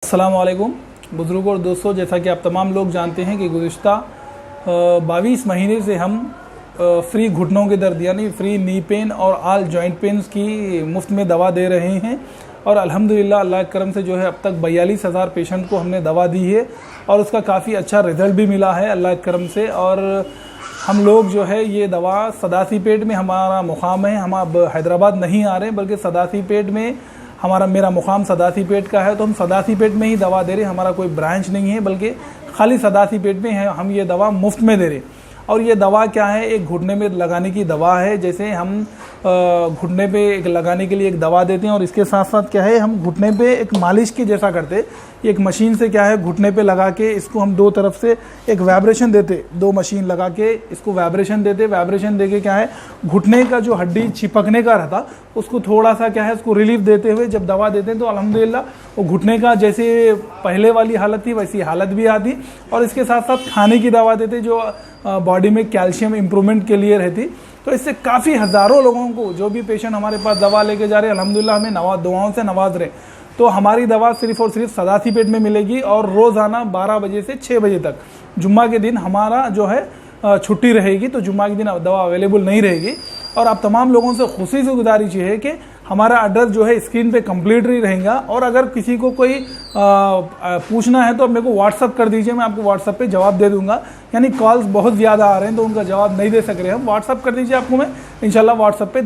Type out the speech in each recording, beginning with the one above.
अस्सलाम वालेकुम बुज़ुर्गों और दोस्तों, जैसा कि आप तमाम लोग जानते हैं कि गुज़िश्ता 22 महीने से हम फ्री घुटनों के दर्द यानी फ्री नी पेन और आल जॉइंट पेन्स की मुफ्त में दवा दे रहे हैं। और अल्हम्दुलिल्लाह अल्लाह के करम से जो है अब तक 42,000 पेशेंट को हमने दवा दी है और उसका काफ़ी अच्छा रिज़ल्ट भी मिला है अल्लाह के करम से। और हम लोग जो है ये दवा सदासीपेट में हमारा मुकाम है, हम अब हैदराबाद नहीं आ रहे बल्कि सदासीपेट में मेरा मुकाम सदासीपेट का है, तो हम सदासीपेट में ही दवा दे रहे हैं। हमारा कोई ब्रांच नहीं है बल्कि खाली सदासीपेट में है, हम ये दवा मुफ्त में दे रहे। और ये दवा क्या है, एक घुटने में लगाने की दवा है। जैसे हम घुटने पे एक लगाने के लिए एक दवा देते हैं और इसके साथ साथ क्या है, हम घुटने पे एक मालिश के जैसा करते, एक मशीन से क्या है घुटने पे लगा के इसको हम दो तरफ से एक वाइब्रेशन देते, दो मशीन लगा के इसको वाइब्रेशन देते, वाइब्रेशन देके क्या है घुटने का जो हड्डी चिपकने का रहता उसको थोड़ा सा क्या है उसको रिलीफ देते हुए जब दवा देते हैं तो अल्हम्दुलिल्लाह वो घुटने का जैसे पहले वाली हालत थी वैसी हालत भी आती। और इसके साथ साथ खाने की दवा देते जो बॉडी में कैल्शियम इंप्रूवमेंट के लिए रहती। तो इससे काफ़ी हज़ारों लोगों को, जो भी पेशेंट हमारे पास दवा लेके जा रहे हैं अल्हम्दुलिल्लाह हमें दुआओं से नवाज रहे। तो हमारी दवा सिर्फ और सिर्फ सदासीपेट में मिलेगी और रोज़ाना 12 बजे से 6 बजे तक। जुम्मा के दिन हमारा जो है छुट्टी रहेगी, तो जुम्मा के दिन दवा अवेलेबल नहीं रहेगी। और आप तमाम लोगों से खुशी से गुजारिश है कि हमारा एड्रेस जो है स्क्रीन पे कंप्लीटली रहेगा। और अगर किसी को कोई पूछना है तो आप मेरे को व्हाट्सअप कर दीजिए, मैं आपको व्हाट्सअप पे जवाब दे दूंगा। यानी कॉल्स बहुत ज़्यादा आ रहे हैं तो उनका जवाब नहीं दे सक रहे हम, व्हाट्सअप कर दीजिए, आपको मैं इंशाल्लाह व्हाट्सअप पे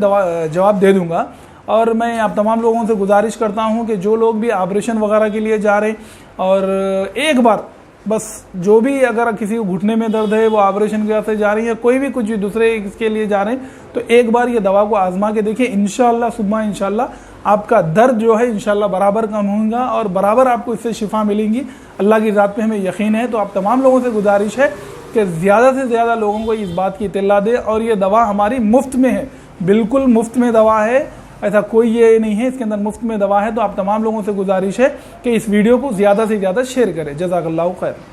जवाब दे दूंगा। और मैं आप तमाम लोगों से गुजारिश करता हूँ कि जो लोग भी ऑपरेशन वगैरह के लिए जा रहे हैं और एक बार बस जो भी अगर किसी को घुटने में दर्द है वो ऑपरेशन के वास्ते जा रही है, कोई भी कुछ भी दूसरे इसके लिए जा रहे हैं, तो एक बार ये दवा को आजमा के देखिए। इंशाल्लाह सुबह इंशाल्लाह आपका दर्द जो है इंशाल्लाह बराबर कम होगा और बराबर आपको इससे शिफा मिलेंगी। अल्लाह की ज़ात पे हमें यकीन है। तो आप तमाम लोगों से गुजारिश है कि ज़्यादा से ज़्यादा लोगों को इस बात की इत्तला दे। और ये दवा हमारी मुफ्त में है, बिल्कुल मुफ्त में दवा है, ऐसा कोई ये नहीं है, इसके अंदर मुफ्त में दवा है। तो आप तमाम लोगों से गुजारिश है कि इस वीडियो को ज़्यादा से ज़्यादा शेयर करें। जज़ाकल्लाहु खैर।